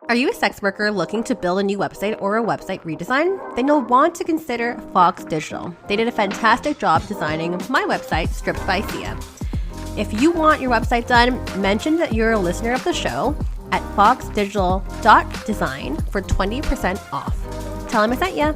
Are you a sex worker looking to build a new website or a website redesign? Then you'll want to consider Fox Digital. They did a fantastic job designing my website, Stripped by Sia. If you want your website done, mention that you're a listener of the show at foxdigital.design for 20% off. Tell them I sent ya.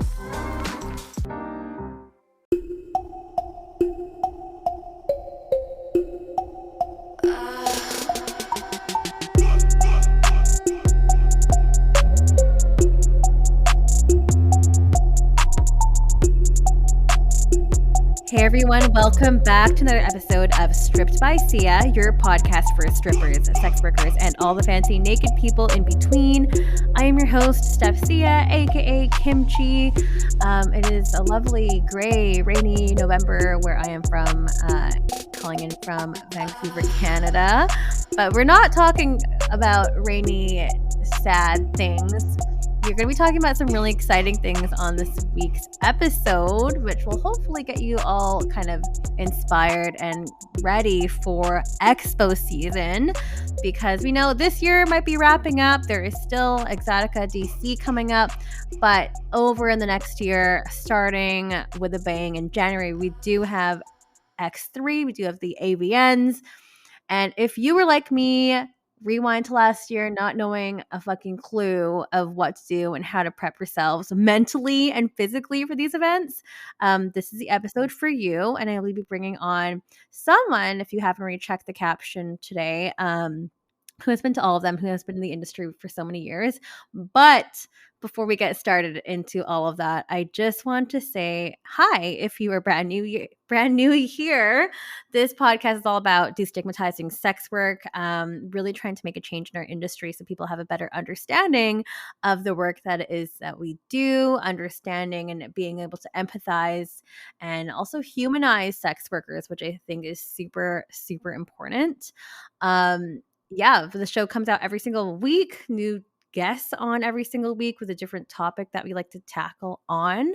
Hey everyone, welcome back to another episode of Stripped by Sia, your podcast for strippers, sex workers, and all the fancy naked people in between. I am your host, Steph Sia, aka Kimchi. It is a lovely, gray, rainy November where I am from, calling in from Vancouver, Canada. But we're not talking about rainy, sad things. You're going to be talking about some really exciting things on this week's episode, which will hopefully get you all kind of inspired and ready for Expo season, because we know this year might be wrapping up. There is still EXXXOTICA DC coming up, but over in the next year, starting with a bang in January, we do have X3, we do have the AVNs. And if you were like me, rewind to last year, not knowing a fucking clue of what to do and how to prep yourselves mentally and physically for these events, this is the episode for you. And I will be bringing on someone, if you haven't already checked the caption today, who has been to all of them, who has been in the industry for so many years. But before we get started into all of that, I just want to say hi. If you are brand new here, this podcast is all about destigmatizing sex work, really trying to make a change in our industry so people have a better understanding of the work that we do, understanding and being able to empathize and also humanize sex workers, which I think is super, super important. The show comes out every single week, new guests on every single week with a different topic that we like to tackle on.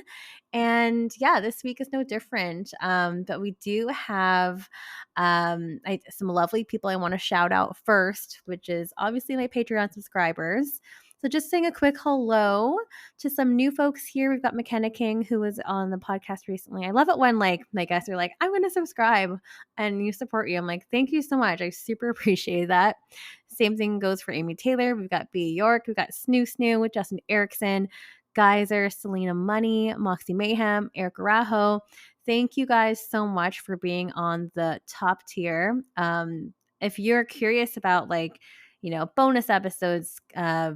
And this week is no different. But we do have some lovely people I want to shout out first, which is obviously my Patreon subscribers. So just saying a quick hello to some new folks here. We've got McKenna King, who was on the podcast recently. I love it when my guests are like, I'm going to subscribe and you support you. I'm like, thank you so much. I super appreciate that. Same thing goes for Amy Taylor. We've got B. York. We've got Snoo, Justin Erickson, Geyser, Selena Money, Moxie Mayhem, Eric Arajo. Thank you guys so much for being on the top tier. If you're curious about bonus episodes,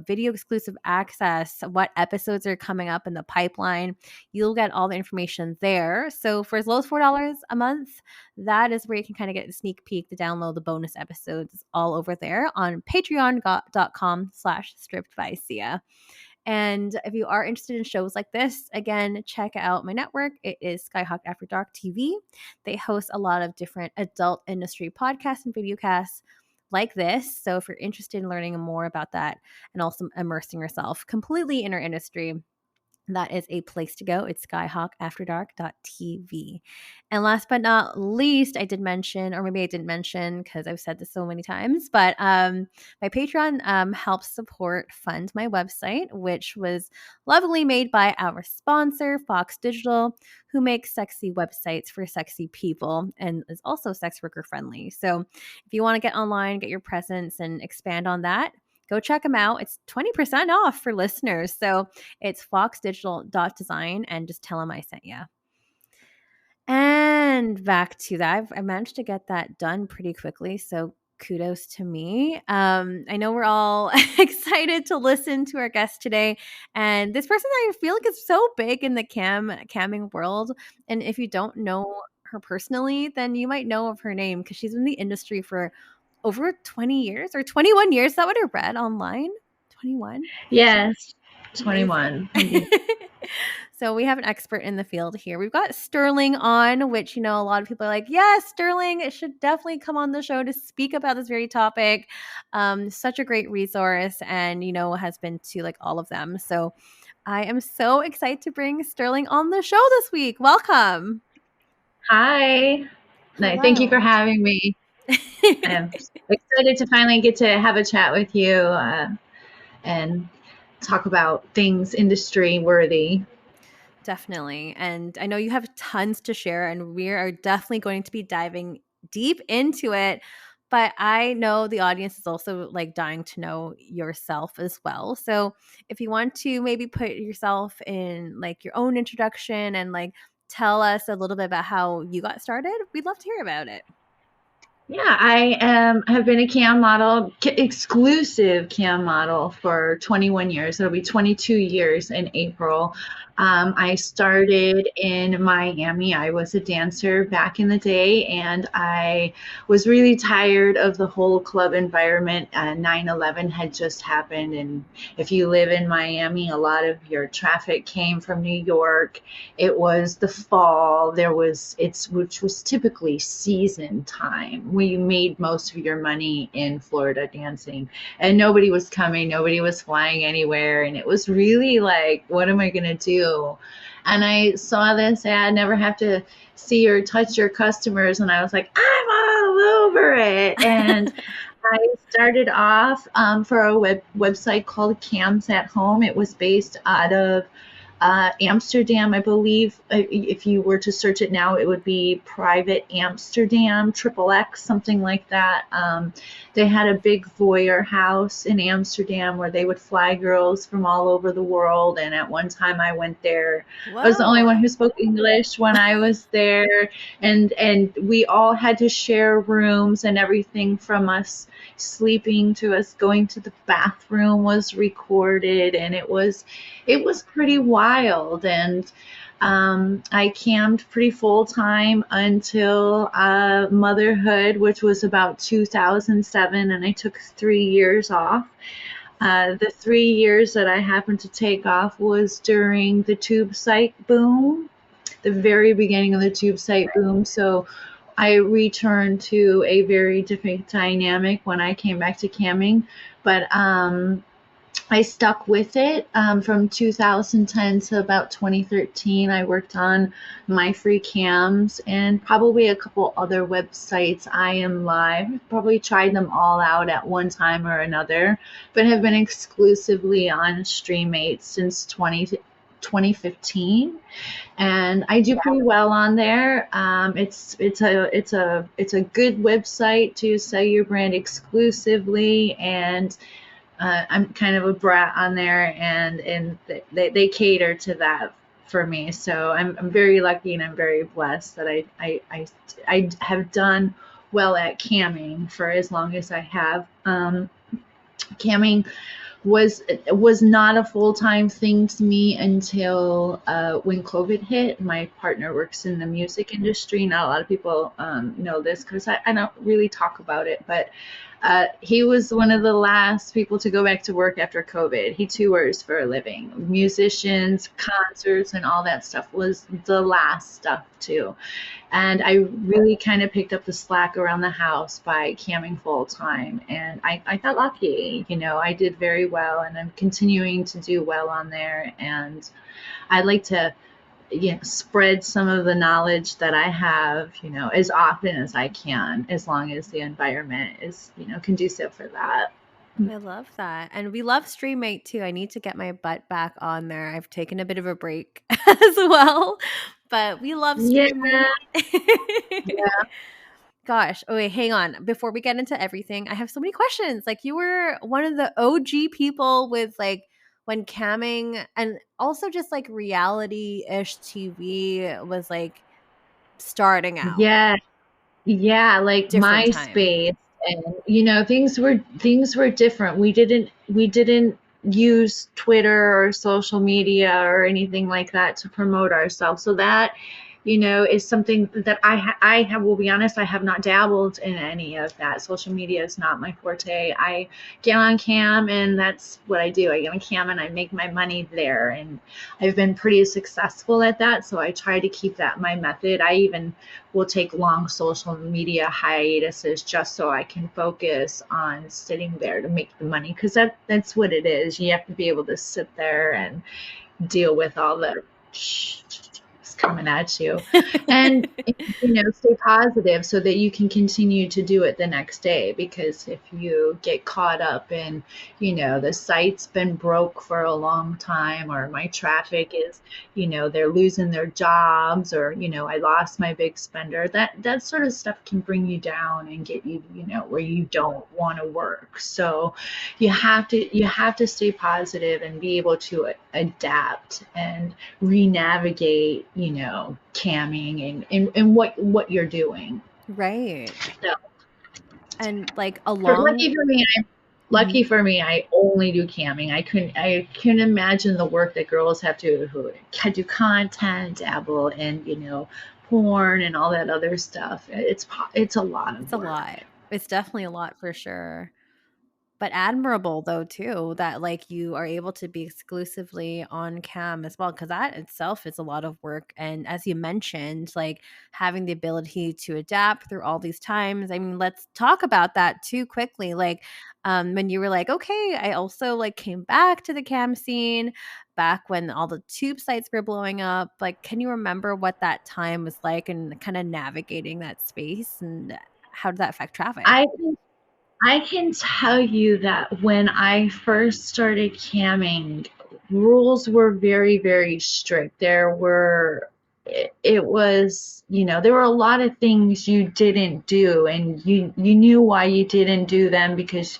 video exclusive access, what episodes are coming up in the pipeline, you'll get all the information there. So for as low as $4 a month, that is where you can kind of get a sneak peek to download the bonus episodes all over there on patreon.com/strippedbysia. And if you are interested in shows like this, again, check out my network. It is Skyhawk After Dark TV. They host a lot of different adult industry podcasts and videocasts like this. So if you're interested in learning more about that and also immersing yourself completely in our industry, that is a place to go. It's skyhawkafterdark.tv. And last but not least, I did mention, or maybe I didn't mention because I've said this so many times, but my Patreon helps fund my website, which was lovingly made by our sponsor, Fox Digital, who makes sexy websites for sexy people and is also sex worker friendly. So if you want to get online, get your presence and expand on that, go check them out. It's 20% off for listeners. So it's foxdigital.design and just tell them I sent you. And back to that. I managed to get that done pretty quickly. So kudos to me. I know we're all excited to listen to our guest today. And this person I feel like is so big in the camming world. And if you don't know her personally, then you might know of her name because she's in the industry for over 20 years or 21 years. Is that what I read online? 21? Yes, 21. So we have an expert in the field here. We've got Sterling on, which, a lot of people are like, yes, Sterling, it should definitely come on the show to speak about this very topic. Such a great resource and, has been to all of them. So I am so excited to bring Sterling on the show this week. Welcome. Hi. No, thank you for having me. I'm excited to finally get to have a chat with you. and talk about things industry worthy. Definitely. And I know you have tons to share, and we are definitely going to be diving deep into it. But I know the audience is also like dying to know yourself as well. So if you want to maybe put yourself in like your own introduction and like tell us a little bit about how you got started, we'd love to hear about it. Yeah, have been a cam model, exclusive cam model for 21 years. It'll be 22 years in April. I started in Miami. I was a dancer back in the day, and I was really tired of the whole club environment. 9/11 had just happened, and if you live in Miami, a lot of your traffic came from New York. It was the fall. Which was typically season time where you made most of your money in Florida dancing, and nobody was coming, nobody was flying anywhere, and it was really like, what am I gonna do? And I saw this ad, never have to see or touch your customers, and I was like, I'm all over it. And I started off for a website called Cams at Home. It was based out of Amsterdam, I believe. If you were to search it now, it would be Private Amsterdam, triple X, something like that. They had a big voyeur house in Amsterdam where they would fly girls from all over the world. And at one time I went there. Whoa. I was the only one who spoke English when I was there. And we all had to share rooms, and everything from us sleeping to us going to the bathroom was recorded. And it was pretty wild. And I cammed pretty full time until motherhood, which was about 2007, and I took 3 years off. The 3 years that I happened to take off was during the tube site boom, the very beginning of the tube site boom. So I returned to a very different dynamic when I came back to camming. But I stuck with it from 2010 to about 2013. I worked on My Free Cams and probably a couple other websites. I Am Live. Probably tried them all out at one time or another, but have been exclusively on StreamMate since 2015, and I do pretty well on there. It's a good website to sell your brand exclusively, and I'm kind of a brat on there, and they cater to that for me. So I'm very lucky, and I'm very blessed that I have done well at camming for as long as I have. Camming was not a full-time thing to me until when COVID hit. My partner works in the music industry. Not a lot of people know this because I don't really talk about it, but he was one of the last people to go back to work after COVID. He tours for a living. Musicians, concerts, and all that stuff was the last stuff too. And I really kind of picked up the slack around the house by camming full time. And I got lucky. I did very well, and I'm continuing to do well on there. And I'd like to spread some of the knowledge that I have, as often as I can, as long as the environment is, conducive for that. I love that. And we love StreamMate too. I need to get my butt back on there. I've taken a bit of a break as well, but we love StreamMate. Yeah. Gosh. Oh, wait, hang on. Before we get into everything, I have so many questions. Like, you were one of the OG people with like when camming, and also just like reality-ish TV was like starting out. Yeah. Yeah, like Different time. MySpace, and things were different. We didn't use Twitter or social media or anything like that to promote ourselves. So that, is something that will be honest, I have not dabbled in any of that. Social media is not my forte. I get on cam, and that's what I do. I get on cam and I make my money there, and I've been pretty successful at that. So I try to keep that my method. I even will take long social media hiatuses just so I can focus on sitting there to make the money, because that's what it is. You have to be able to sit there and deal with all the coming at you. And stay positive so that you can continue to do it the next day. Because if you get caught up in, the site's been broke for a long time, or my traffic is, they're losing their jobs, or, I lost my big spender, that sort of stuff can bring you down and get you, where you don't want to work. So you have to stay positive and be able to adapt and re-navigate, camming and what you're doing. Right. So, And like lucky for me, Mhm. lucky for me, I only do camming. I couldn't imagine the work that girls have to who do content, dabble in, porn and all that other stuff. It's a lot of It's a work. lot. It's definitely a lot for sure. But admirable though too that like you are able to be exclusively on cam as well, because that itself is a lot of work. And as you mentioned, like having the ability to adapt through all these times. I mean, let's talk about that too quickly. Like when you were like, okay, I also like came back to the cam scene back when all the tube sites were blowing up. Like, can you remember what that time was like and kind of navigating that space, and how did that affect traffic? I can tell you that when I first started camming, rules were very, very strict. It was, there were a lot of things you didn't do, and you knew why you didn't do them, because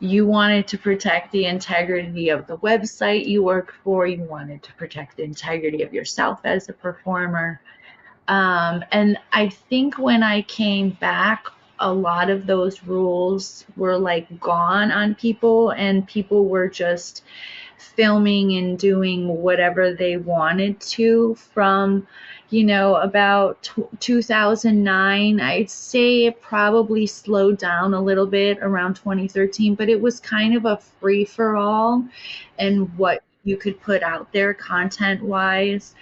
you wanted to protect the integrity of the website you work for. You wanted to protect the integrity of yourself as a performer. And I think when I came back, a lot of those rules were like gone on people, and people were just filming and doing whatever they wanted to from, about 2009. I'd say it probably slowed down a little bit around 2013, but it was kind of a free for all and what you could put out there content wise.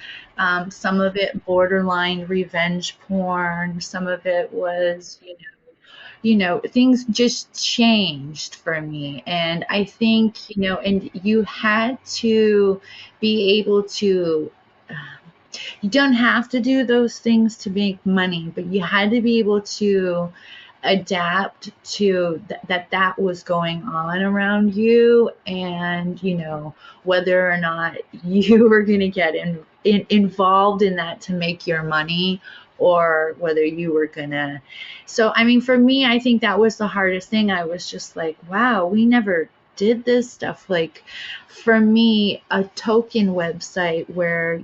Some of it borderline revenge porn. Some of it was, things just changed for me. And I think, and you had to be able to, you don't have to do those things to make money, but you had to be able to adapt to that was going on around you, and whether or not you were going to get involved in that to make your money, or whether you were gonna. So I mean, for me, I think that was the hardest thing. I was just like, wow, we never did this stuff. Like, for me, a token website where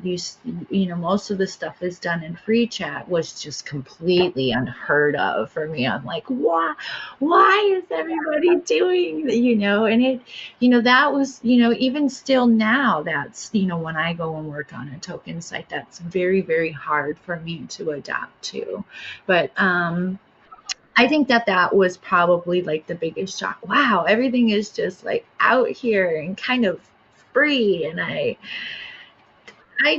most of the stuff is done in free chat was just completely unheard of for me. I'm like, why is everybody doing that? And that was, even still now, that's, when I go and work on a token site, that's very, very hard for me to adapt to. But I think that was probably like the biggest shock. Wow, everything is just like out here and kind of free, and I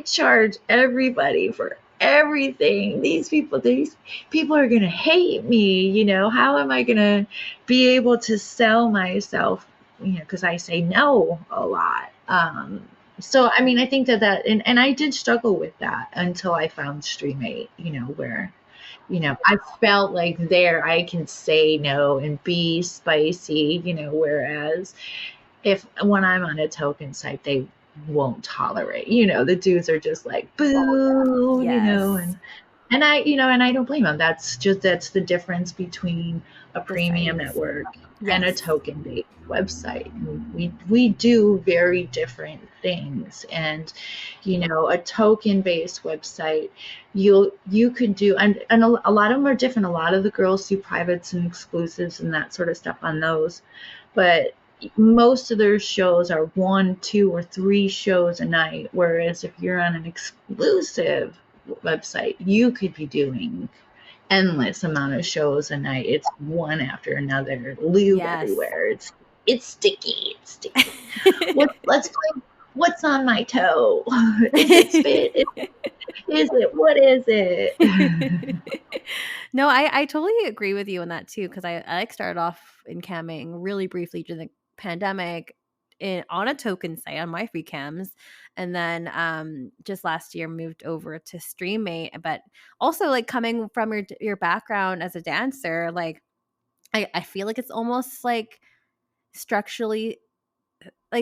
charge everybody for everything. These people are going to hate me, How am I going to be able to sell myself, because I say no a lot. So I mean, I think that and I did struggle with that until I found Stream8, where I felt like there I can say no and be spicy, whereas if when I'm on a token site, they won't tolerate, the dudes are just like, boo, Yes. and I don't blame them. That's the difference between a The premium sites. network and a Yes. token based website. We do very different things. And a token based website, you could do, and a lot of them are different. A lot of the girls do privates and exclusives and that sort of stuff on those, but most of their shows are 1, 2, or 3 shows a night. Whereas if you're on an exclusive website, you could be doing endless amount of shows a night. It's one after another, lube Yes. everywhere. It's sticky. It's sticky. Let's play. What's on my toe? Is it spit? Is it? What is it? No, I totally agree with you on that too, because I like started off in camming really briefly during the pandemic, on a token site on my free cams, and then just last year moved over to Streammate. But also, like, coming from your background as a dancer, like I feel like it's almost like structurally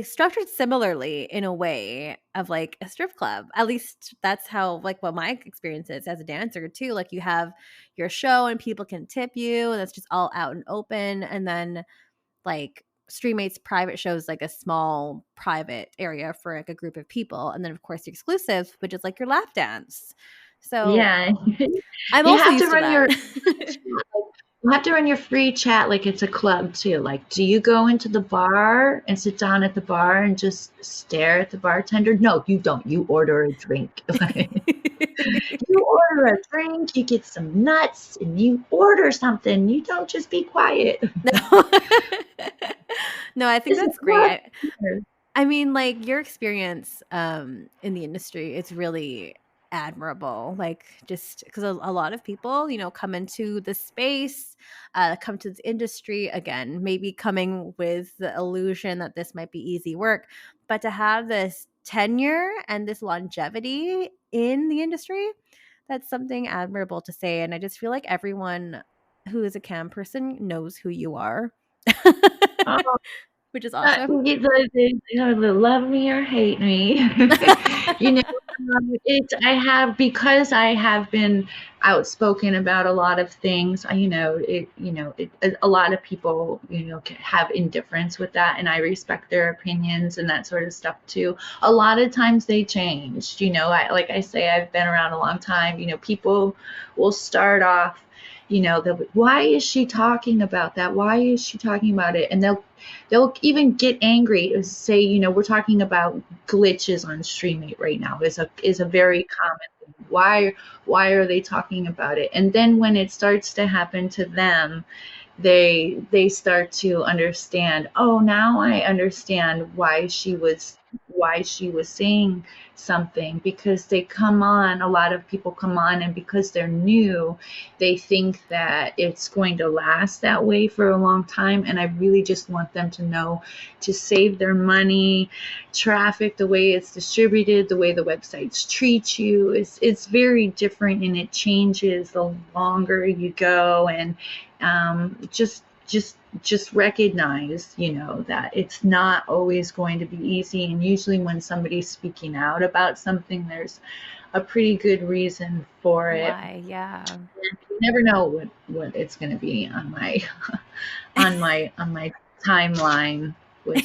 structured similarly in a way of like a strip club. At least that's how, like, what my experience is as a dancer too. Like, you have your show and people can tip you, and that's just all out and open. And then like Streammate's private shows, like a small private area for like a group of people, and then of course the exclusive, which is like your lap dance. So Yeah. I'm You also have to used to run that. your you have to run your free chat like it's a club too. Like, do you go into the bar and sit down at the bar and just stare at the bartender? No, you don't. You order a drink. You order a drink, you get some nuts, and you order something. You don't just be quiet. No. No, I think This is that's great. here. I mean, like, your experience in the industry is really admirable. Like, just because a lot of people, come into the space, come to the industry again, maybe coming with the illusion that this might be easy work, but to have this tenure and this longevity in the industry, that's something admirable to say. And I just feel like everyone who is a cam person knows who you are, Oh, which is awesome. they love me or hate me. You know, because I have been outspoken about a lot of things. A lot of people, have indifference with that, and I respect their opinions and that sort of stuff too. A lot of times they change. Like I say, I've been around a long time. People will start off. Why is she talking about that? Why is she talking about it? And they'll even get angry and say, we're talking about glitches on Streammate right now is a very common thing. Why are they talking about it? And then when it starts to happen to them, they start to understand, oh, now I understand why she was saying something, because a lot of people come on, and because they're new, they think that it's going to last that way for a long time. And I really just want them to know to save their money. Traffic, the way it's distributed, the way the websites treat you, it's very different, and it changes the longer you go. And just recognize, that it's not always going to be easy. And usually when somebody's speaking out about something, there's a pretty good reason for it. Why? Yeah. And you never know what it's going to be on my on my timeline with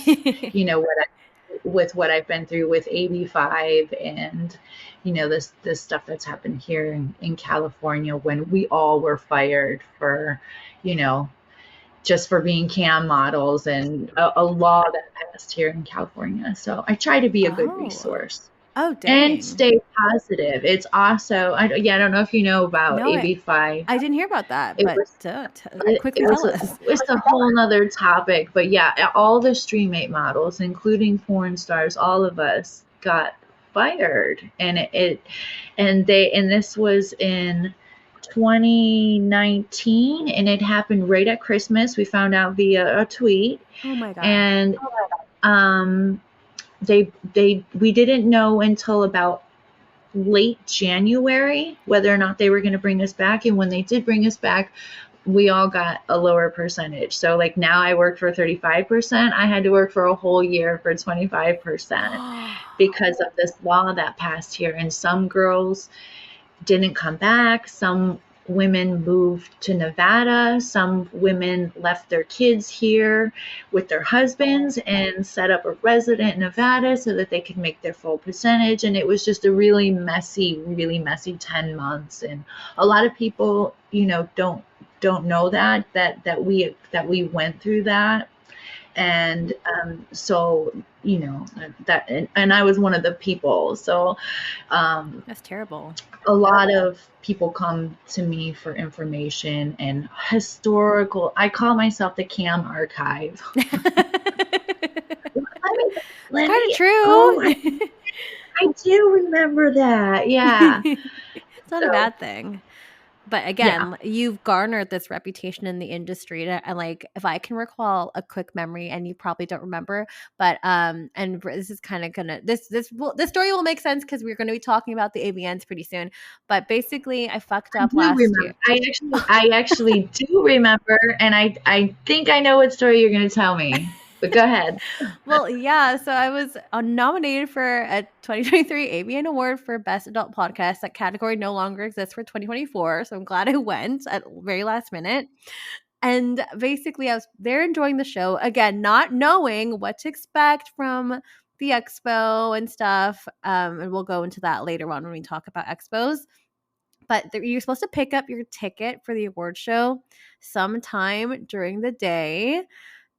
what I've been through with AB5, and this stuff that's happened here in California, when we all were fired for just for being cam models, and a law that passed here in California. So I try to be a good resource. Oh, dang. And stay positive. It's also, I don't know if you know about AB5. I didn't hear about that, but quickly tell us. It's a whole nother topic. But yeah, all the Streammate models, including porn stars, all of us got fired. And this was in 2019, and it happened right at Christmas. We found out via a tweet. Oh my god. And we didn't know until about late January whether or not they were going to bring us back. And when they did bring us back, we all got a lower percentage. So like now I work for 35%. I had to work for a whole year for 25% because of this law that passed here. And some girls didn't come back. Some women moved to Nevada. Some women left their kids here with their husbands and set up a resident in Nevada so that they could make their full percentage. And it was just a really messy 10 months. And a lot of people, don't know that we went through that. And so that, and I was one of the people. So that's terrible. A lot of people come to me for information and historical. I call myself the cam archive. It's kind of true. I do remember that. Yeah. It's not a bad thing. But again, you've garnered this reputation in the industry, and like, if I can recall a quick memory, and you probably don't remember, but and this is kind of gonna this story will make sense because we're going to be talking about the AVNs pretty soon. But basically, I fucked up last year. I actually do remember, and I think I know what story you're going to tell me. But go ahead. Well, yeah. So I was nominated for a 2023 AVN Award for Best Adult Podcast. That category no longer exists for 2024. So I'm glad I went at very last minute. And basically, I was there enjoying the show. Again, not knowing what to expect from the expo and stuff. And we'll go into that later on when we talk about expos. But you're supposed to pick up your ticket for the award show sometime during the day.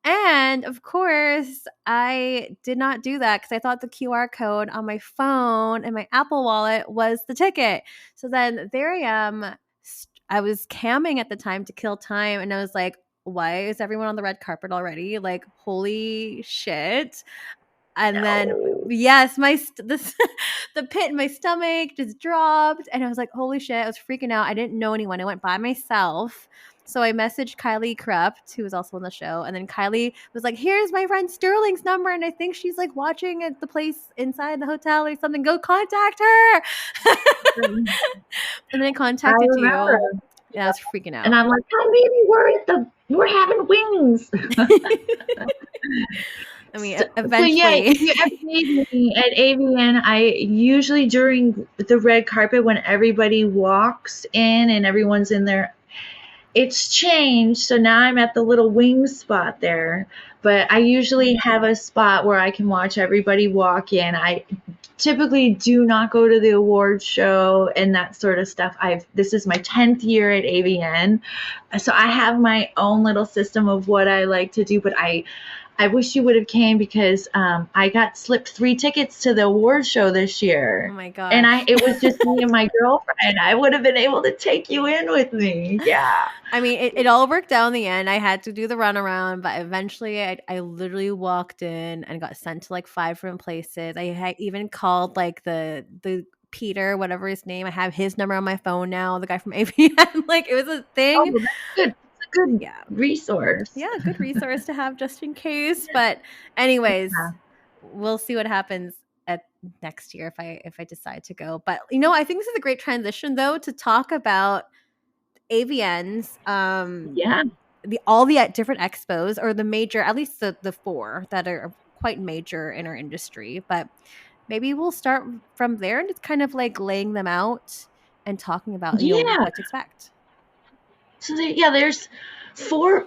And of course, I did not do that because I thought the QR code on my phone and my Apple Wallet was the ticket. So then there I am. I was camming at the time to kill time. And I was like, why is everyone on the red carpet already? Like, holy shit. And then, yes, the pit in my stomach just dropped. And I was like, holy shit, I was freaking out. I didn't know anyone. I went by myself. So I messaged Kylie Krupt, who was also on the show. And then Kylie was like, here's my friend Sterling's number. And I think she's like watching at the place inside the hotel or something. Go contact her. And then I contacted you. Yeah, I was freaking out. And I'm like, oh, baby, we're having wings. I mean, eventually. So yeah, if you ever need me at AVN, I usually during the red carpet when everybody walks in and everyone's in there, it's changed. So now I'm at the little wing spot there. But I usually have a spot where I can watch everybody walk in. I typically do not go to the award show and that sort of stuff. This is my 10th year at AVN. So I have my own little system of what I like to do, but I wish you would have came because I got slipped 3 tickets to the award show this year. Oh my god! And it was just me and my girlfriend. I would have been able to take you in with me. Yeah. I mean, it all worked out in the end. I had to do the runaround, but eventually I literally walked in and got sent to like 5 different places. I had even called like the Peter, whatever his name. I have his number on my phone now. The guy from AVN. Like, it was a thing. Oh, that's good. Good resource. Yeah, good resource to have just in case. But anyways, we'll see what happens at next year if I decide to go. But I think this is a great transition though to talk about AVNs. All the different expos, or the major, at least the 4 that are quite major in our industry. But maybe we'll start from there and just kind of like laying them out and talking about what to expect. So there's four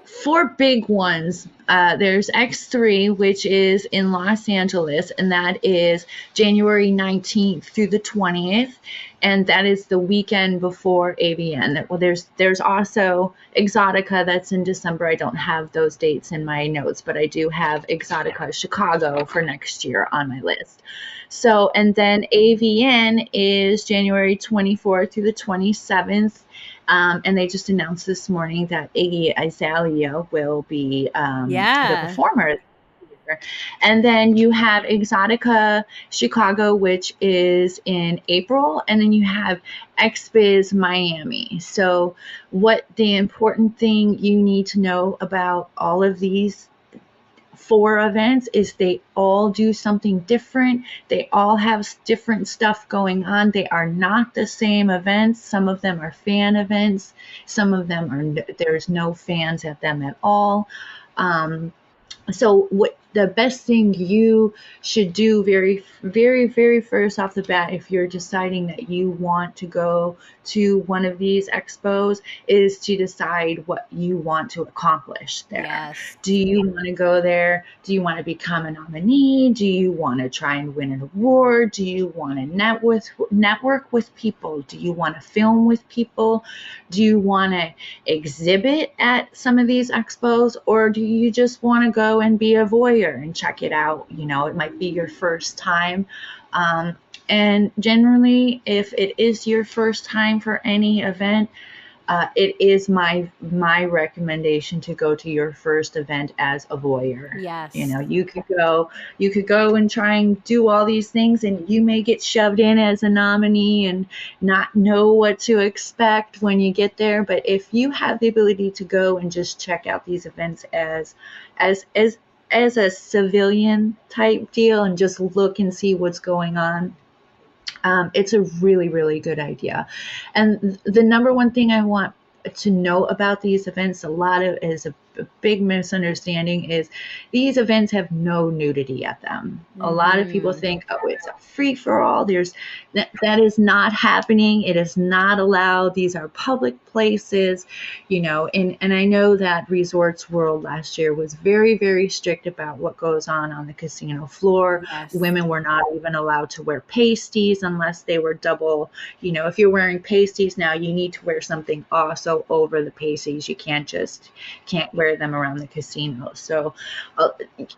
big ones. There's X3, which is in Los Angeles, and that is January 19th through the 20th, and that is the weekend before AVN. Well, there's also EXXXOTICA that's in December. I don't have those dates in my notes, but I do have EXXXOTICA Chicago for next year on my list. So, and then AVN is January 24th through the 27th. And they just announced this morning that Iggy Azalea will be the performer. And then you have EXXXOTICA Chicago, which is in April. And then you have XBIZ Miami. So what the important thing you need to know about all of these 4 events is they all do something different. They all have different stuff going on. They are not the same events. Some of them are fan events. Some of them are there's no fans at them at all. So what the best thing you should do very, very, very first off the bat, if you're deciding that you want to go to one of these expos, is to decide what you want to accomplish there. Yes. Do you want to go there? Do you want to become a nominee? Do you want to try and win an award? Do you want to network with people? Do you want to film with people? Do you want to exhibit at some of these expos? Or do you just want to go and be a voyeur and check it out? It might be your first time. And generally, if it is your first time for any event, it is my recommendation to go to your first event as a voyeur. You Yes. know, you could go and try and do all these things, and you may get shoved in as a nominee and not know what to expect when you get there. But if you have the ability to go and just check out these events as as as a civilian type deal and just look and see what's going on, it's a really, really good idea. And the number one thing I want to know about these events, a lot of is a big misunderstanding, is these events have no nudity at them. A lot of people Mm-hmm. think, oh, it's a free for all. That is not happening. It is not allowed. These are public places, you know. And I know that Resorts World last year was very, very strict about what goes on the casino floor. Yes. Women were not even allowed to wear pasties unless they were double. You know, if you're wearing pasties now, you need to wear something also over the pasties. You can't wear them around the casino. So,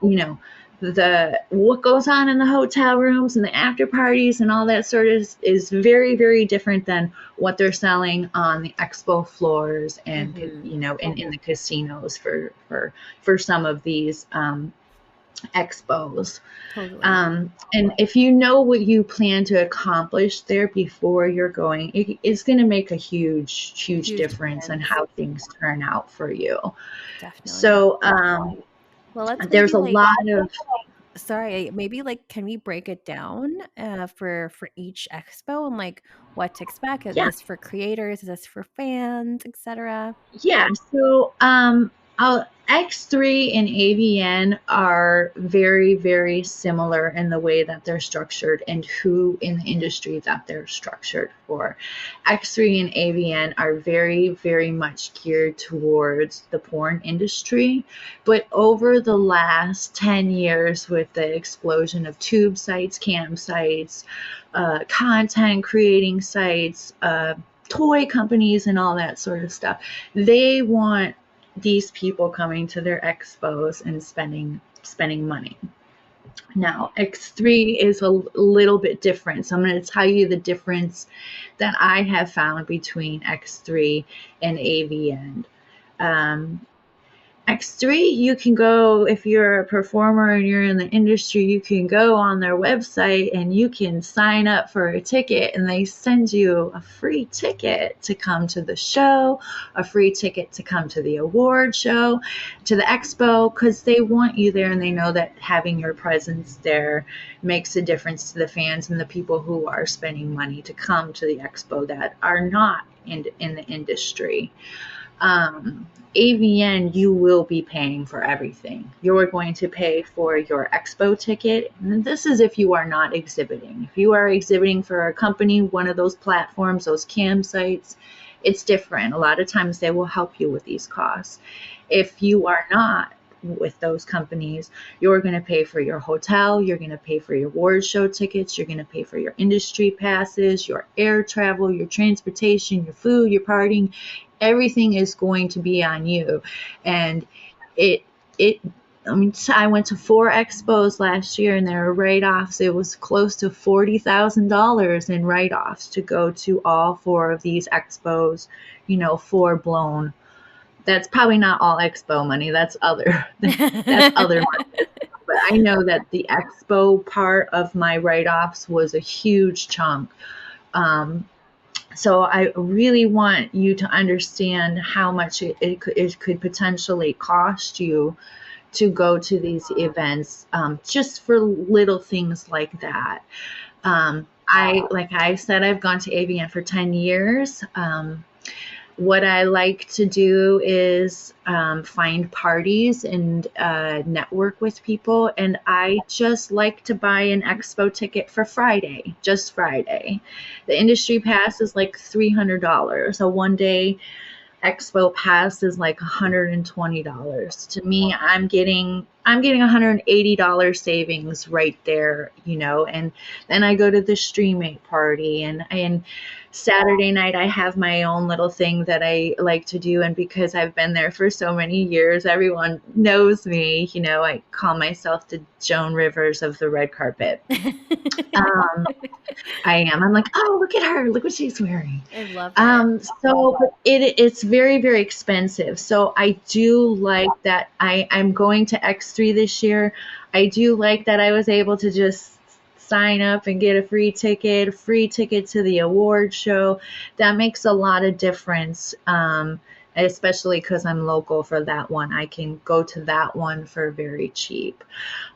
you know, the what goes on in the hotel rooms and the after parties and all that sort of is very, very different than what they're selling on the expo floors and, Mm-hmm. you know, in the casinos for some of these expos. Totally. And if you know what you plan to accomplish there before you're going, it's going to make a huge Huge difference in difference. how things turn out for you. Definitely. So Well, let's there's maybe a like, lot of, sorry, maybe like, can we break it down for each expo and like what to expect? Is yeah. this for creators? Is this for fans, etc.? Yeah, so X3 and AVN are very, very similar in the way that they're structured and who in the industry that they're structured for. X3 and AVN are very, very much geared towards the porn industry, but over the last 10 years, with the explosion of tube sites, cam sites, content creating sites, toy companies and all that sort of stuff, they want these people coming to their expos and spending money. Now, X3 is a little bit different. So I'm going to tell you the difference that I have found between X3 and AVN. Um, X3, you can go, if you're a performer and you're in the industry, you can go on their website and you can sign up for a ticket, and they send you a free ticket to come to the show, a free ticket to come to the award show, to the expo, because they want you there and they know that having your presence there makes a difference to the fans and the people who are spending money to come to the expo that are not in the industry. AVN, you will be paying for everything. You're going to pay for your expo ticket. And this is if you are not exhibiting. If you are exhibiting for a company, one of those platforms, those cam sites, it's different. A lot of times they will help you with these costs. If you are not with those companies, you're going to pay for your hotel, you're going to pay for your award show tickets, you're going to pay for your industry passes, your air travel, your transportation, your food, your partying. Everything is going to be on you. And it it I mean, I went to 4 expos last year and there were write-offs. It was close to $40,000 in write-offs to go to all 4 of these expos, you know, 4 blown. That's probably not all expo money. That's other that's other money. But I know that the expo part of my write-offs was a huge chunk. Um, so I really want you to understand how much it could potentially cost you to go to these events, just for little things like that. Like I said, I've gone to AVN for 10 years. What I like to do is find parties and network with people. And I just like to buy an expo ticket for Friday, just Friday. The industry pass is like $300. A 1 day expo pass is like $120. To me, I'm getting $180 savings right there, and then I go to the stream mate party, and Saturday night I have my own little thing that I like to do, and because I've been there for so many years, everyone knows me. I call myself the Joan Rivers of the red carpet. I am. I'm like, oh, look at her. Look what she's wearing. I love it. But it's very, very expensive. So I do like that I'm going to X3 this year. I do like that I was able to just sign up and get a free ticket to the award show. That makes a lot of difference. Especially because I'm local for that one. I can go to that one for very cheap.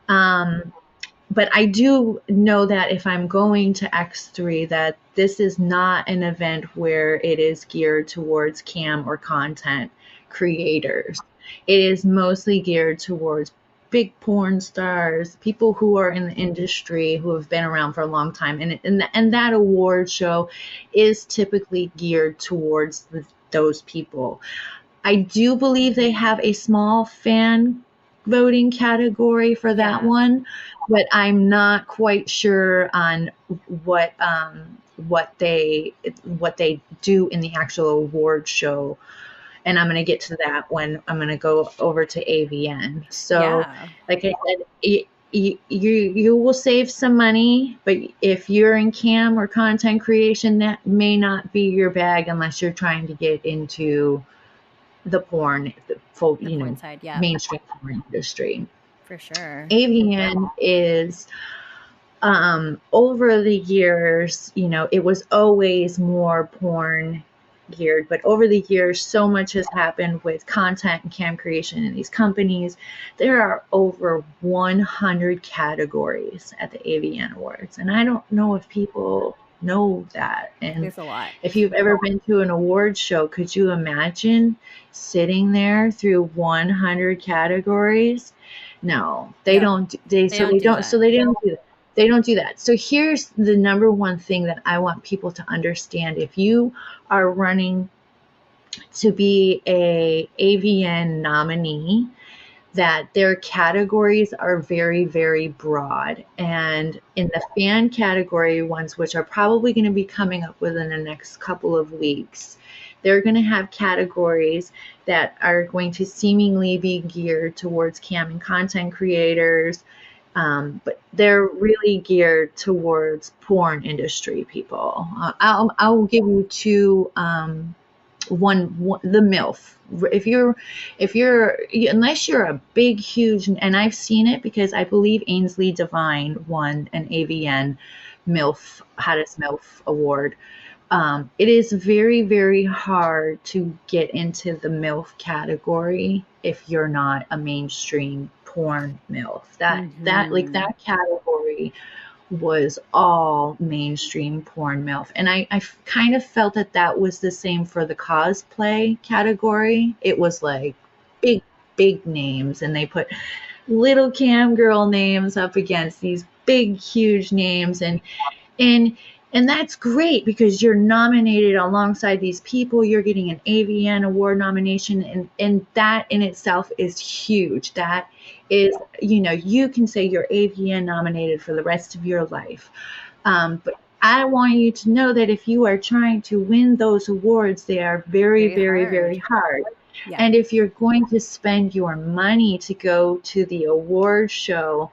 But I do know that if I'm going to X3, that this is not an event where it is geared towards cam or content creators. It is mostly geared towards big porn stars, people who are in the industry, who have been around for a long time. And that award show is typically geared towards those people. I do believe they have a small fan voting category for that one, but I'm not quite sure on what they do in the actual award show. And I'm going to get to that when I'm going to go over to AVN. So, like I said, you will save some money, but if you're in cam or content creation, that may not be your bag unless you're trying to get into the porn, porn side, mainstream porn industry. For sure. AVN is, over the years, it was always more porn geared, but over the years, so much has happened with content and cam creation in these companies. There are over 100 categories at the AVN Awards, and I don't know if people know that. And there's a lot. If you've ever been to an award show, could you imagine sitting there through 100 categories? No, they don't. They don't do that. So here's the number one thing that I want people to understand. If you are running to be a AVN nominee, that their categories are very, very broad. And in the fan category ones, which are probably going to be coming up within the next couple of weeks, they're going to have categories that are going to seemingly be geared towards cam and content creators, but they're really geared towards porn industry people. I'll give you two. One, the MILF. If you're unless you're a big, huge, and I've seen it because I believe Ainsley Devine won an AVN MILF, Hottest MILF award. It is very, very hard to get into the MILF category if you're not a mainstream porn MILF. That category was all mainstream porn MILF. And I kind of felt that was the same for the cosplay category. It was like big names, and they put little cam girl names up against these big, huge names. And that's great because you're nominated alongside these people. You're getting an AVN award nomination, and that in itself is huge. That is, you can say you're AVN nominated for the rest of your life. But I want you to know that if you are trying to win those awards, they are very, very, very hard. Yeah. And if you're going to spend your money to go to the award show,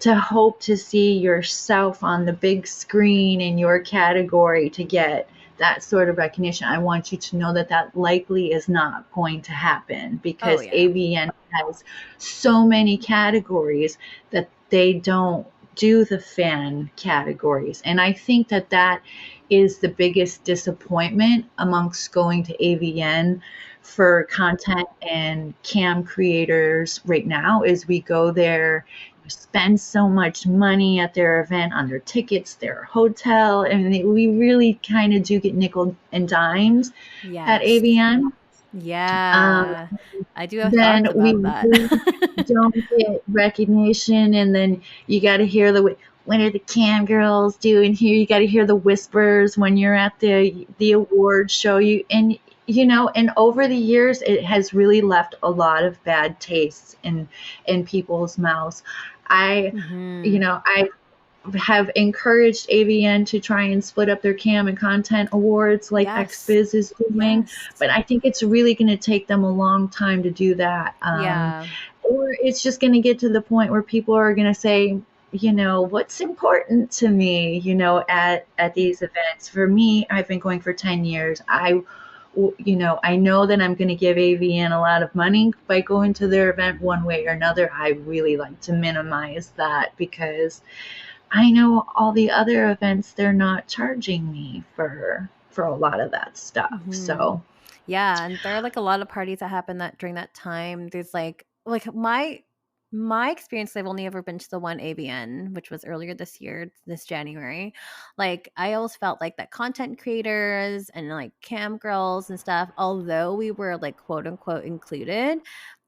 to hope to see yourself on the big screen in your category to get that sort of recognition, I want you to know that likely is not going to happen because AVN has so many categories that they don't do the fan categories. And I think that is the biggest disappointment amongst going to AVN for content and cam creators right now is we go there, spend so much money at their event on their tickets, their hotel, and we really kind of do get nickel and dimed at AVN. Yeah, I do have thoughts about that. Really don't get recognition, and then you got to hear what are the cam girls doing here? You got to hear the whispers when you're at the award show. and over the years, it has really left a lot of bad tastes in people's mouths. I, Mm-hmm. I have encouraged AVN to try and split up their cam and content awards like Yes. XBIZ is doing, Yes. but I think it's really going to take them a long time to do that. Yeah. Or it's just going to get to the point where people are going to say, what's important to me, at these events. For me, I've been going for 10 years. I know that I'm going to give AVN a lot of money by going to their event one way or another. I really like to minimize that because I know all the other events, they're not charging me for a lot of that stuff. Mm-hmm. So Yeah, and there are like a lot of parties that happen that during that time. There's like my experience. I've only ever been to the one AVN, which was earlier this year, this January. Like I always felt like that content creators and like cam girls and stuff, although we were like quote unquote included,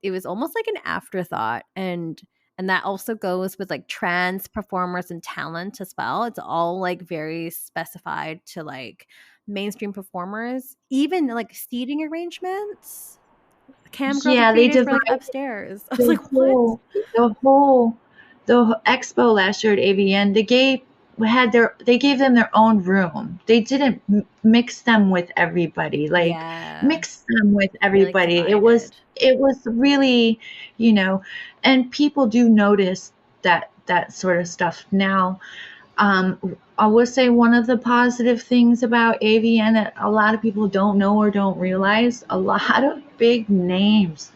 it was almost like an afterthought. And that also goes with like trans performers and talent as well. It's all like very specified to like mainstream performers, even like seating arrangements. Cam girls and yeah, they creators were divided like upstairs. I was the like, what? whole the whole the expo last year at AVN. They gave them their own room. They didn't mix them with everybody. Like Yeah, mix them with they like everybody. divided. It was really, and people do notice that sort of stuff now. I will say one of the positive things about AVN that a lot of people don't know or don't realize, a lot of big names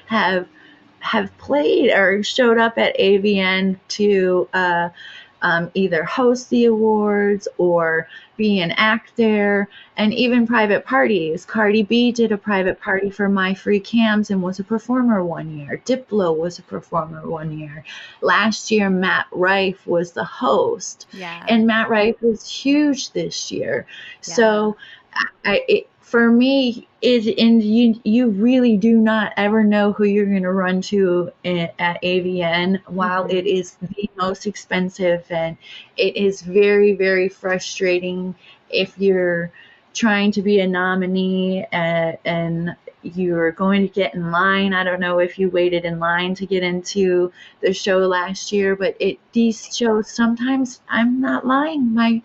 have played or showed up at AVN to either host the awards or be an act there, and even private parties. Cardi B did a private party for My Free Cams and was a performer one year. Diplo was a performer one year. Last year, Matt Rife was the host, Yeah, and Matt Rife was huge this year. yeah. So for me, and you really do not ever know who you're going to run to at AVN. While it Mm-hmm. is the most expensive, and it is very, very frustrating if you're trying to be a nominee, and you're going to get in line. I don't know if you waited in line to get into the show last year, but these shows, sometimes, I'm not lying, my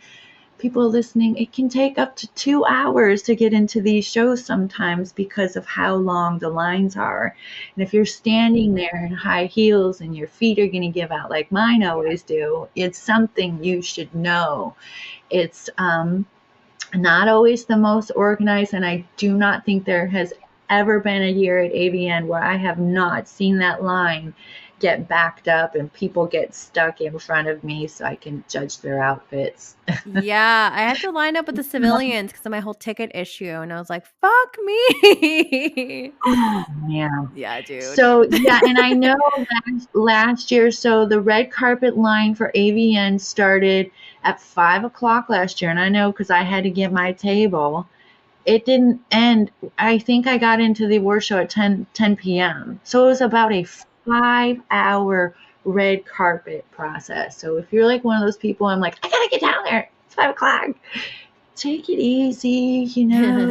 people listening, it can take up to 2 hours to get into these shows sometimes because of how long the lines are. And if you're standing there in high heels and your feet are going to give out like mine always do, it's something you should know. It's not always the most organized, and I do not think there has ever been a year at AVN where I have not seen that line get backed up and people get stuck in front of me so I can judge their outfits. Yeah, I had to line up with the civilians because of my whole ticket issue, and I was like, "Fuck me." Oh man. Yeah, dude. So yeah, and I know last year, so the red carpet line for AVN started at 5 o'clock last year, and I know because I had to get my table. It didn't end. I think I got into the award show at 10 p.m. So it was about a 5 hour red carpet process. So if you're like one of those people, I'm like, I gotta get down there. It's 5 o'clock. Take it easy,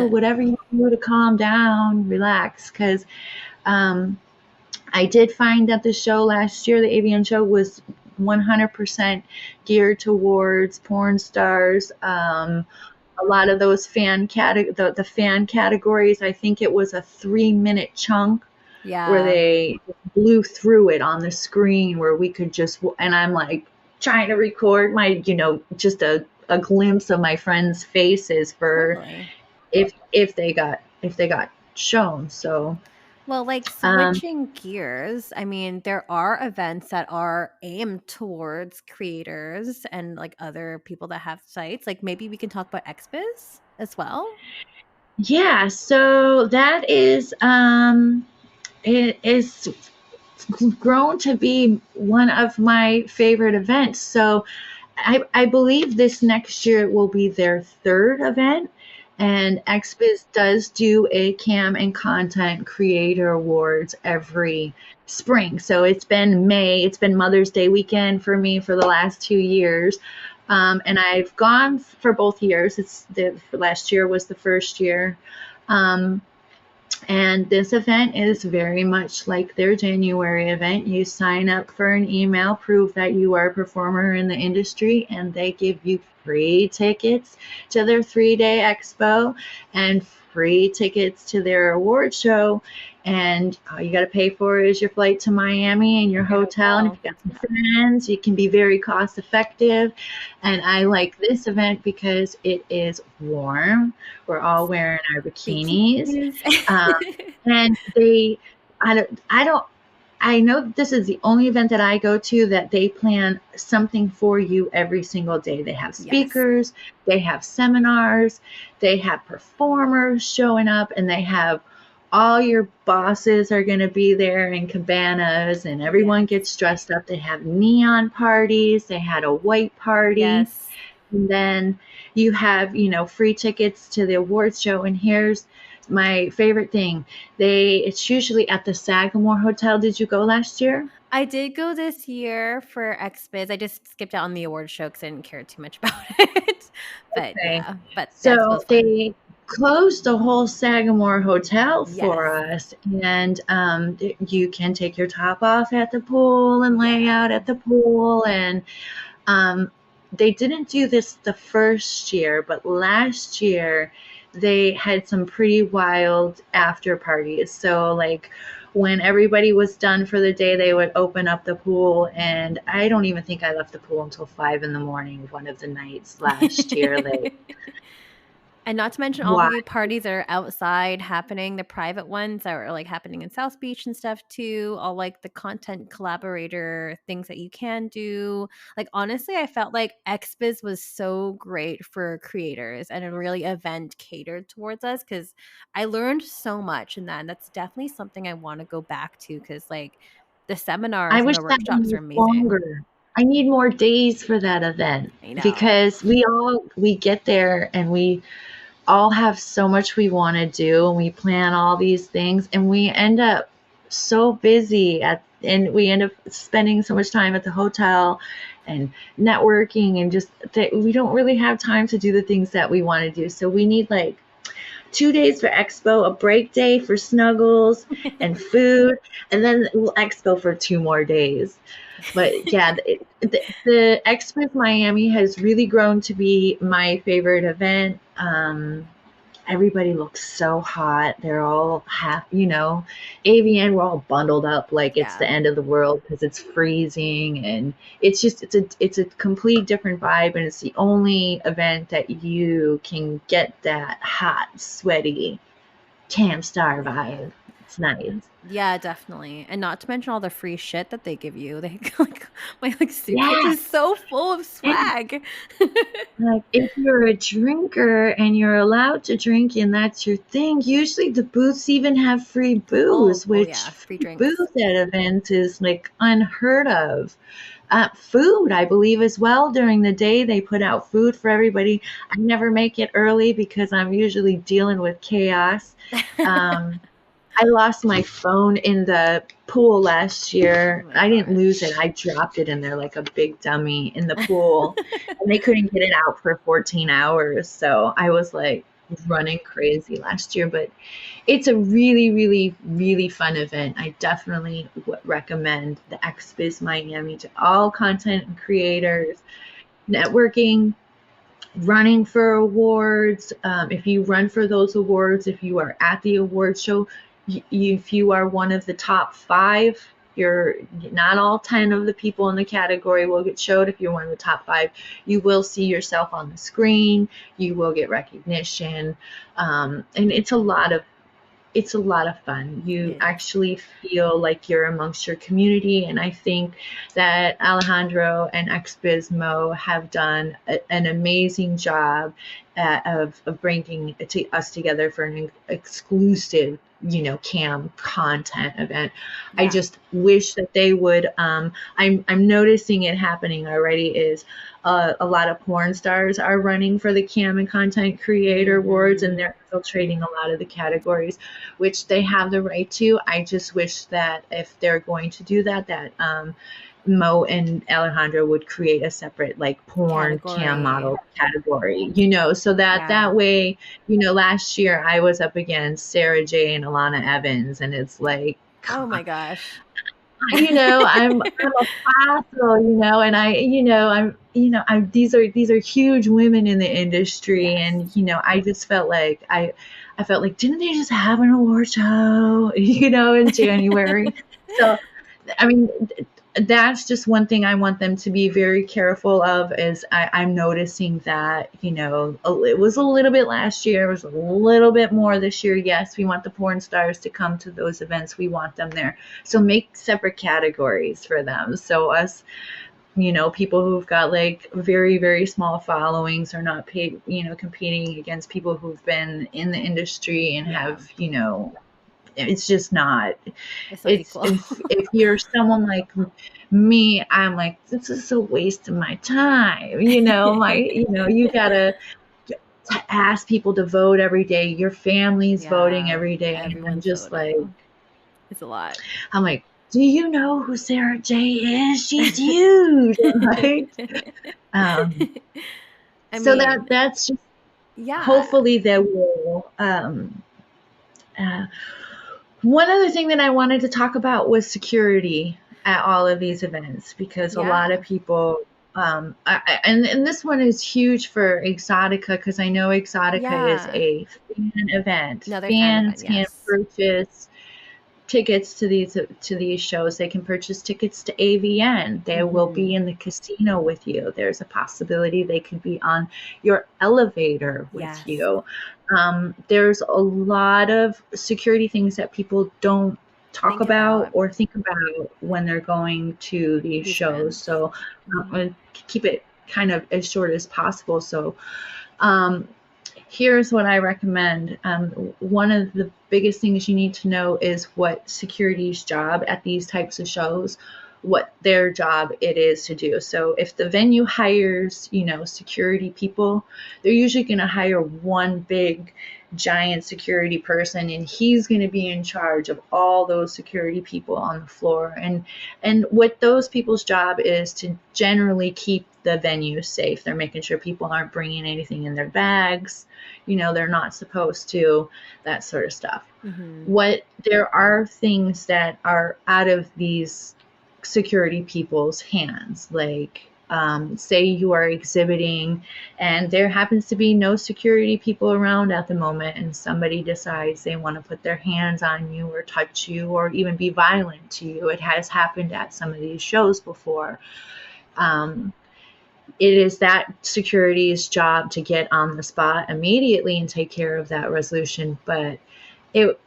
whatever you do to calm down, relax. Because I did find that the show last year, the AVN show, was 100% geared towards porn stars. A lot of those the fan categories, I think it was a 3-minute chunk where Yeah. they blew through it on the screen where we could and I'm like trying to record my, just a glimpse of my friends' faces for Totally. if they got shown. So, Well, like um, switching gears, I mean, there are events that are aimed towards creators and like other people that have sites. Like maybe we can talk about XBIZ as well. yeah, so that it is grown to be one of my favorite events. So I believe this next year will be their third event. And XBiz does do a Cam and Content Creator Awards every spring. So it's been May, it's been Mother's Day weekend for me for the last 2 years. And I've gone for both years. Last year was the first year. And this event is very much like their January event. You sign up for an email, prove that you are a performer in the industry, and they give you free tickets to their 3-day expo and free tickets to their award show. And all you got to pay for is your flight to Miami and your hotel. And if you got some friends, you can be very cost effective. And I like this event because it is warm. We're all wearing our bikinis. And I know this is the only event that I go to that they plan something for you every single day. They have speakers, they have seminars, they have performers showing up, and they have all your bosses are going to be there in cabanas, and everyone gets dressed up. They have neon parties. They had a white party. Yes. And then you have, free tickets to the awards show. And here's my favorite thing. It's usually at the Sagamore Hotel. Did you go last year? I did go this year for XBIZ. I just skipped out on the award show because I didn't care too much about it. But so they closed the whole Sagamore Hotel for us, and you can take your top off at the pool and lay out at the pool. And they didn't do this the first year, but last year they had some pretty wild after parties. So like when everybody was done for the day, they would open up the pool, and I don't even think I left the pool until 5 a.m. one of the nights last year. And not to mention all the parties that are outside happening, the private ones that are like happening in South Beach and stuff too, all like the content collaborator things that you can do. Like honestly, I felt like XBIZ was so great for creators and a really event catered towards us because I learned so much in that. And that's definitely something I want to go back to because like the seminars and the workshops are amazing. Longer. I need more days for that event because we get there and we all have so much we want to do, and we plan all these things, and we end up so busy and we end up spending so much time at the hotel and networking, and just that we don't really have time to do the things that we want to do. So we need like 2 days for expo, a break day for snuggles and food, and then we'll expo for 2 more days. But yeah, the Expos Miami has really grown to be my favorite event. Everybody looks so hot. They're all AVN, we're all bundled up like it's the end of the world because it's freezing, and it's a complete different vibe, and it's the only event that you can get that hot, sweaty Camp Star vibe. It's nice. Yeah, definitely. And not to mention all the free shit that they give you. They like my suitcase is so full of swag. Like if you're a drinker and you're allowed to drink and that's your thing, usually the booths even have free booze, free drinks. Booze at events is like unheard of. Food, I believe, as well. During the day, they put out food for everybody. I never make it early because I'm usually dealing with chaos. I lost my phone in the pool last year. I didn't lose it. I dropped it in there like a big dummy in the pool. And they couldn't get it out for 14 hours. So I was like running crazy last year. But it's a really, really, really fun event. I definitely would recommend the XBIZ Miami to all content creators, networking, running for awards. If you run for those awards, if you are at the award show, if you are one of the top 5, you're not all 10 of the people in the category will get showed. If you're one of the top 5, you will see yourself on the screen. You will get recognition, and it's a lot of fun. You actually feel like you're amongst your community, and I think that Alejandro and XBIZMO have done an amazing job of bringing us together for an exclusive cam content event. I just wish that they would I'm noticing it happening already is a lot of porn stars are running for the cam and content creator awards, and they're infiltrating a lot of the categories, which they have the right to. I just wish that if they're going to do that Mo and Alejandro would create a separate like porn cam Category. model category, you know, so that Yeah. way, you know, last year I was up against Sarah J and Alana Evans, and it's like, Oh my gosh. you know, I'm a fossil, you know, and I'm these are huge women in the industry, Yes. and you know, I just felt like I felt like, didn't they just have an award show, you know, in January? So I mean, that's just one thing I want them to be very careful of. Is I'm noticing that, you know, it was a little bit last year, it was a little bit more this year. Yes, we want the porn stars to come to those events, we want them there, so make separate categories for them, so us, you know, people who've got like very, very small followings are not paid, you know, competing against people who've been in the industry and have, you know, it's just not, It's not it's equal. if you're someone like me, I'm like, this is a waste of my time, you know, like, you know, you gotta ask people to vote every day, your family's voting Yeah. every day, and I'm Everyone's just like, voting. It's a lot. I'm like, do you know who Sarah J is? She's huge, right? um I so mean, that's just, yeah. hopefully they will. Uh, One other thing that I wanted to talk about was security at all of these events, because a lot Yeah. of people, and this one is huge for Exotica, because I know Exotica is Yeah. a fan event. Another fan event, Fans can yes. purchase tickets to these shows. They can purchase tickets to AVN. They will be in the casino with you. There's a possibility they could be on your elevator with Yes. you. There's a lot of security things that people don't talk Think about about or think about when they're going to these these shows. events. So I'm going to keep it kind of as short as possible. So um, here's what I recommend. One of the biggest things you need to know is what security's job at these types of shows, what their job it is to do. So if the venue hires, you know, security people, they're usually going to hire one big giant security person, and he's going to be in charge of all those security people on the floor. And what those people's job is to generally keep the venue safe. They're making sure people aren't bringing anything in their bags, you know, they're not supposed to, that sort of stuff. What there are things that are out of these security people's hands, like say you are exhibiting and there happens to be no security people around at the moment, and somebody decides they want to put their hands on you or touch you or even be violent to you. It has happened at some of these shows before. It is that security's job to get on the spot immediately and take care of that resolution. But it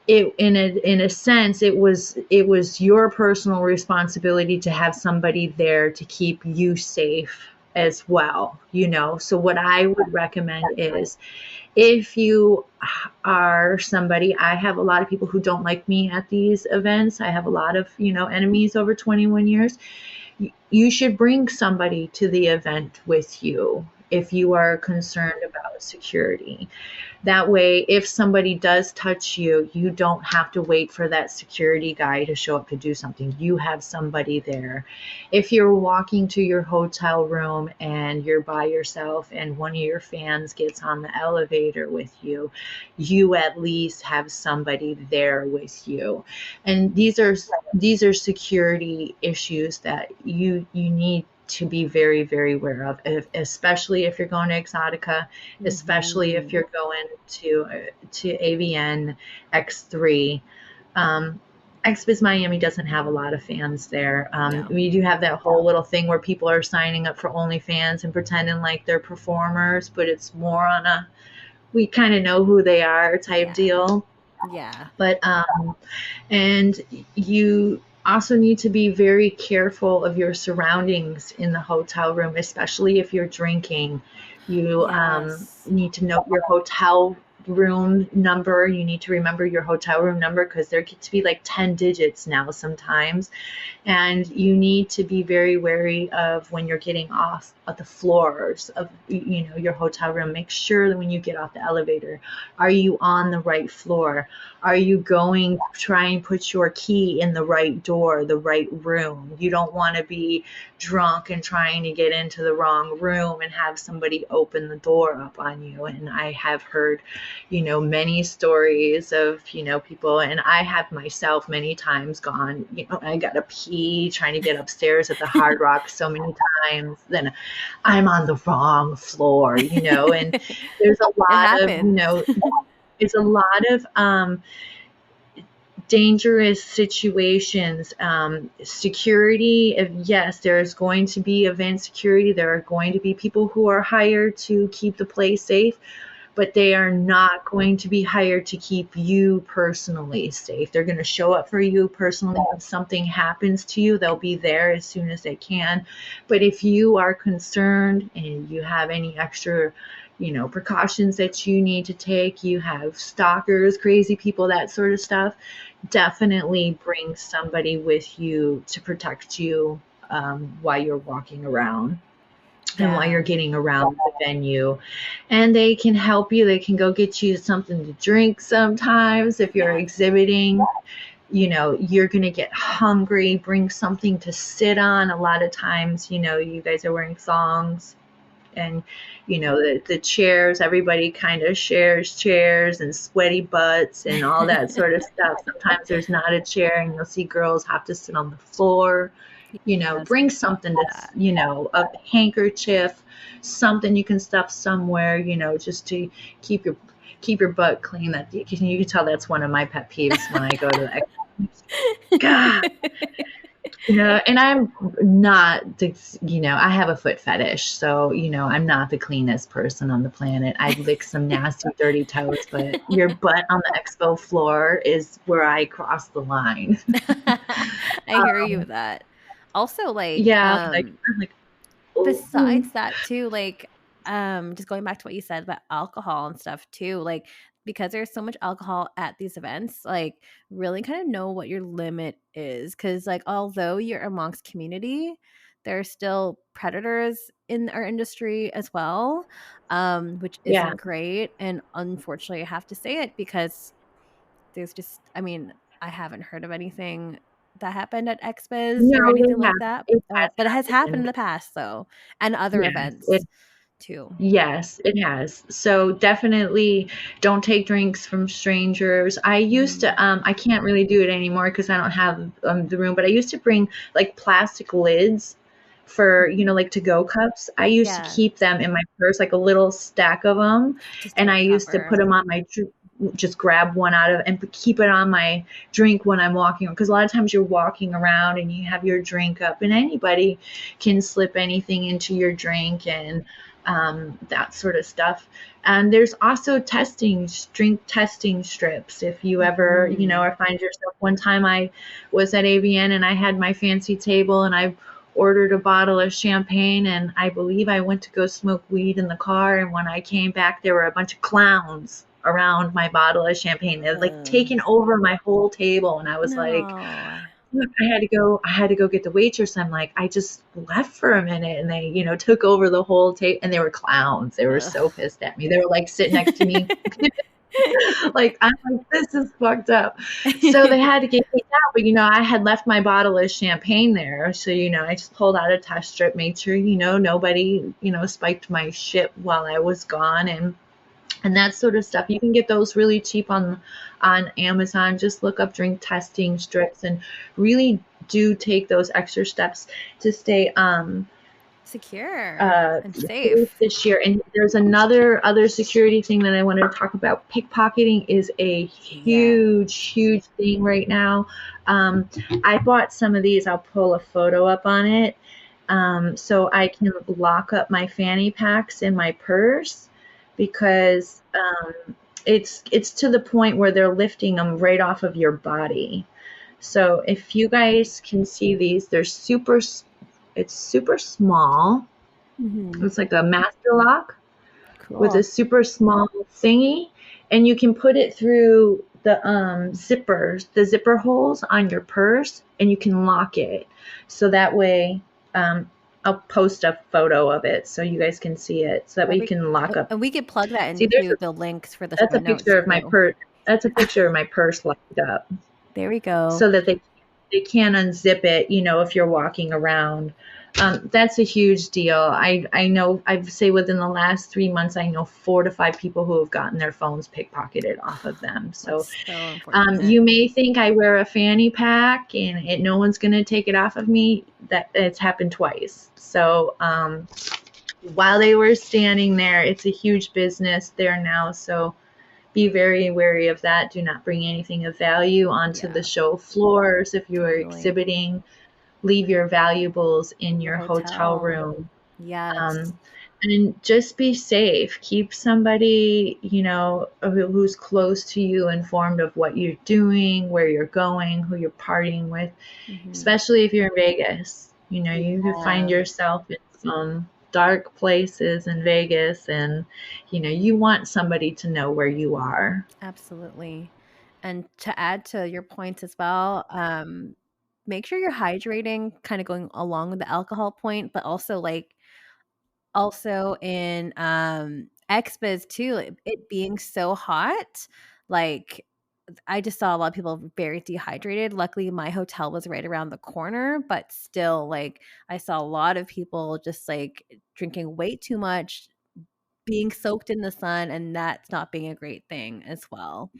in a sense, it was your personal responsibility to have somebody there to keep you safe as well, you know. So what I would recommend is, if you are somebody, I have a lot of people who don't like me at these events. I have a lot of, you know, enemies over 21 years. You should bring somebody to the event with you if you are concerned about security. That way, if somebody does touch you, you don't have to wait for that security guy to show up to do something. You have somebody there. If you're walking to your hotel room and you're by yourself and one of your fans gets on the elevator with you, you at least have somebody there with you. And these are security issues that you need to be very, very aware of, especially if you're going to Exotica, especially if you're going to AVN X3. XBIZ Miami doesn't have a lot of fans there. No. We do have that whole little thing where people are signing up for OnlyFans and pretending like they're performers, but it's more on a, we kind of know who they are type deal. Yeah. But and you also need to be very careful of your surroundings in the hotel room, especially if you're drinking. You Yes. need to note your hotel room number. You need to remember your hotel room number because there gets to be like 10 digits now sometimes. And you need to be very wary of when you're getting off of the floors of your hotel room. Make sure that when you get off the elevator, are you on the right floor? Are you going to try and put your key in the right door, the right room? You don't want to be drunk and trying to get into the wrong room and have somebody open the door up on you. And I have heard many stories of people, and I have myself many times gone, I got to pee trying to get upstairs at the Hard Rock so many times, then I'm on the wrong floor, and there's a lot of it's a lot of dangerous situations. Security, yes, there's going to be event security. There are going to be people who are hired to keep the place safe, but they are not going to be hired to keep you personally safe. They're going to show up for you personally. If something happens to you, they'll be there as soon as they can. But if you are concerned and you have any extra precautions that you need to take, you have stalkers, crazy people, that sort of stuff, definitely bring somebody with you to protect you while you're walking around. And while you're getting around the venue, and they can help you. They can go get you something to drink sometimes. If you're exhibiting, you're going to get hungry, bring something to sit on. A lot of times, you guys are wearing thongs, and the chairs, everybody kind of shares chairs and sweaty butts and all that sort of stuff. Sometimes there's not a chair, and you'll see girls have to sit on the floor. Bring something that's, a handkerchief, something you can stuff somewhere, just to keep your butt clean. That you can tell that's one of my pet peeves when I go to the God. And I'm not I have a foot fetish, so I'm not the cleanest person on the planet. I lick some nasty dirty toes, but your butt on the expo floor is where I cross the line. I hear you with that. Also, I'm like, besides that too, just going back to what you said about alcohol and stuff too, because there's so much alcohol at these events, really kind of know what your limit is, because although you're amongst community, there are still predators in our industry as well, which isn't great. And unfortunately, I have to say it, because there's just, I haven't heard of anything that happened at XBIZ or anything like that. But it has happened in the past, though, and other events too. Yes, it has. So definitely don't take drinks from strangers. I used to, I can't really do it anymore because I don't have the room, but I used to bring plastic lids for, to-go cups. I used to keep them in my purse, a little stack of them. And I used to put them on my just grab one out of and keep it on my drink when I'm walking, because a lot of times you're walking around and you have your drink up, and anybody can slip anything into your drink and that sort of stuff. And there's also drink testing strips. If you ever, or find yourself, one time I was at AVN and I had my fancy table and I ordered a bottle of champagne, and I believe I went to go smoke weed in the car. And when I came back, there were a bunch of clowns around my bottle of champagne. They had taken over my whole table, and I was like, look, I had to go get the waitress. I'm like, I just left for a minute, and they, took over the whole table, and they were clowns. They were so pissed at me. They were sitting next to me. I'm like, this is fucked up. So they had to get me out, but I had left my bottle of champagne there. So, I just pulled out a test strip, made sure, nobody, spiked my shit while I was gone, and that sort of stuff. You can get those really cheap on Amazon. Just look up drink testing strips and really do take those extra steps to stay secure and safe this year. And there's other security thing that I wanted to talk about. Pickpocketing is a huge thing right now. I bought some of these. I'll pull a photo up on it, so I can lock up my fanny packs in my purse, because it's to the point where they're lifting them right off of your body. So if you guys can see these, it's super small. It's like a master lock with a super small thingy, and you can put it through the the zipper holes on your purse, and you can lock it. So that way, I'll post a photo of it so you guys can see it. So that way you can lock up. And we could plug that See, into the links for the that's show a notes picture of my too. purse. That's a picture of my purse locked up. There we go. So that they can't unzip it, if you're walking around. That's a huge deal. I know, I'd say within the last 3 months, I know 4 to 5 people who have gotten their phones pickpocketed off of them. So, you may think I wear a fanny pack and no one's going to take it off of me. That it's happened twice. So, while they were standing there, it's a huge business there now. So be very wary of that. Do not bring anything of value onto the show floors. If you are exhibiting, leave your valuables in your hotel room. Yes. And just be safe. Keep somebody, who's close to you informed of what you're doing, where you're going, who you're partying with, especially if you're in Vegas. You can find yourself in some dark places in Vegas, and you want somebody to know where you are. Absolutely. And to add to your points as well, make sure you're hydrating, kind of going along with the alcohol point, but also in XBIZ too, it being so hot, I just saw a lot of people very dehydrated. Luckily, my hotel was right around the corner, but still, I saw a lot of people just drinking way too much, being soaked in the sun, and that's not being a great thing as well.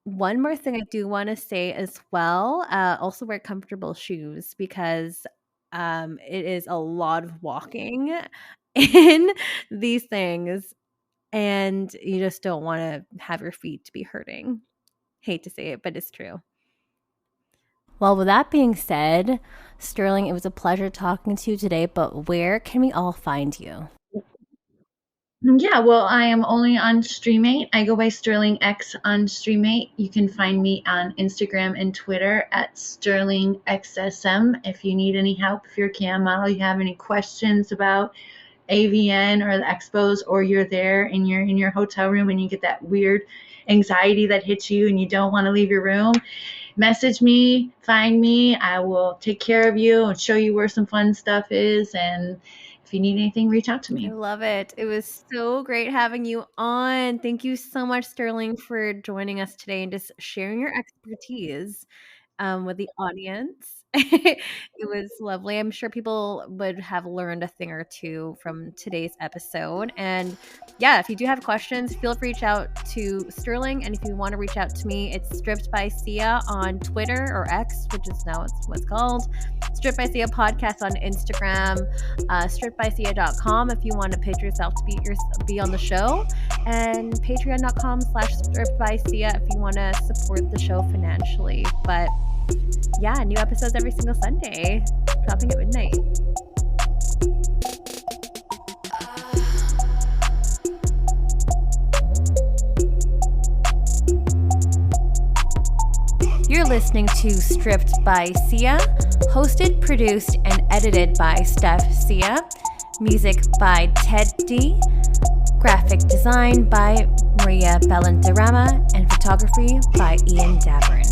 One more thing I do want to say as well, also wear comfortable shoes, because it is a lot of walking in these things, and you just don't want to have your feet to be hurting. Hate to say it, but it's true. Well, with that being said, Sterling, it was a pleasure talking to you today, but where can we all find you? Yeah, well, I am only on Streamate. I go by Sterling X on Streamate. You can find me on Instagram and Twitter at SterlingXSM. If you need any help, if you're a cam model, you have any questions about AVN or the Expos, or you're there and you're in your hotel room and you get that weird anxiety that hits you and you don't want to leave your room, message me, find me. I will take care of you and show you where some fun stuff is. And if you need anything, reach out to me. I love it. It was so great having you on. Thank you so much, Sterling, for joining us today and just sharing your expertise with the audience. It was lovely. I'm sure people would have learned a thing or two from today's episode. And yeah, if you do have questions, feel free to reach out to Sterling. And if you want to reach out to me, it's Stripped by Sia on Twitter, or X, which is now what's called. Stripped by Sia podcast on Instagram, strippedbysia.com if you want to pitch yourself to be on the show, and patreon.com/strippedbysia if you want to support the show financially. But yeah, new episodes every single Sunday, dropping at midnight. You're listening to Stripped by Sia, hosted, produced, and edited by Steph Sia. Music by Ted D. Graphic design by Maria Bellanderama, and photography by Ian Dabrin.